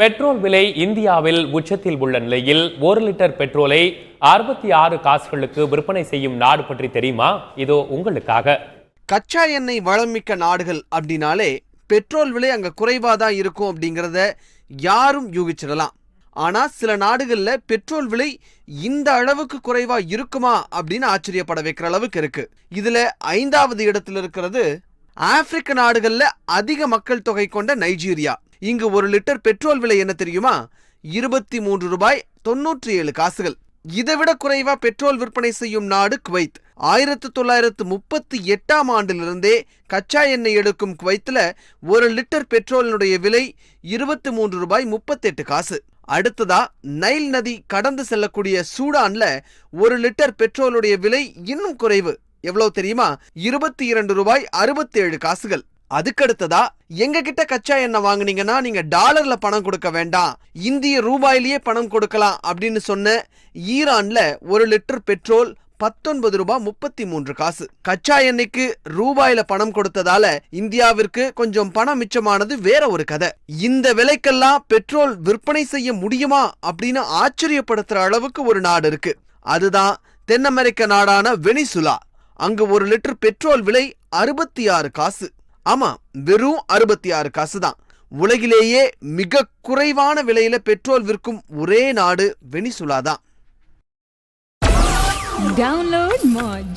Petrol விலை இந்தியாவில் உச்சத்தில் உள்ள நிலையில் 1 லிட்டர் பெட்ரோலை 66 காசுகளுக்கு விற்பனை செய்யும் நாடு பற்றி தெரியுமா? இதோ உங்களுக்காக. கச்சா எண்ணெய் வளமிக்க நாடுகள் அப்படின்னாலே பெட்ரோல் விலை அங்க குறைவாதான் இருக்கும் அப்படிங்கிறத யாரும் யூகிச்சிடலாம். ஆனா சில நாடுகள்ல பெட்ரோல் விலை இந்த அளவுக்கு குறைவா இருக்குமா அப்படின்னு ஆச்சரியப்பட வைக்கிற அளவுக்கு இருக்கு. இதுல 5வது இடத்துல இருக்கிறது ஆப்பிரிக்க நாடுகள்ல அதிக மக்கள் தொகை கொண்ட நைஜீரியா. இங்கு 1 லிட்டர் பெட்ரோல் விலை என்ன தெரியுமா? 23 ரூபாய் 97 காசுகள். இதைவிட குறைவா பெட்ரோல் விற்பனை செய்யும் நாடு குவைத். 1938ஆம் ஆண்டிலிருந்தே கச்சா எண்ணெய் எடுக்கும் குவைத்துல 1 லிட்டர் பெட்ரோலினுடைய விலை 23 ரூபாய் 38 காசு. அடுத்ததா நைல் நதி கடந்து செல்லக்கூடிய சூடான்ல 1 லிட்டர் பெட்ரோலுடைய விலை இன்னும் குறைவு. எவ்வளவு தெரியுமா? 22 ரூபாய் 67 காசுகள். அதுக்கடுத்ததா எங்க கிட்ட கச்சா எண்ணெய் வாங்குனீங்கன்னா நீங்க டாலர்ல பணம் கொடுக்க வேண்டாம், இந்திய ரூபாயிலேயே பணம் கொடுக்கலாம் அப்படின்னு சொன்ன ஈரான்ல 1 லிட்டர் பெட்ரோல் 19 ரூபாய் 33 காசு. கச்சா எண்ணெய்க்கு ரூபாயில பணம் கொடுத்ததால இந்தியாவிற்கு கொஞ்சம் பணம் மிச்சமானது வேற ஒரு கதை. இந்த விலைக்கெல்லாம் பெட்ரோல் விற்பனை செய்ய முடியுமா அப்படின்னு ஆச்சரியப்படுத்துற அளவுக்கு ஒரு நாடு இருக்கு. அதுதான் தென் அமெரிக்க நாடான வெனிசுலா. அங்கு 1 லிட்டர் பெட்ரோல் விலை 66 காசு. ஆமா, வெறும் 66 காசு தான். உலகிலேயே மிக குறைவான விலையில பெட்ரோல் விற்கும் ஒரே நாடு வெனிசுலா தான். Download Moj.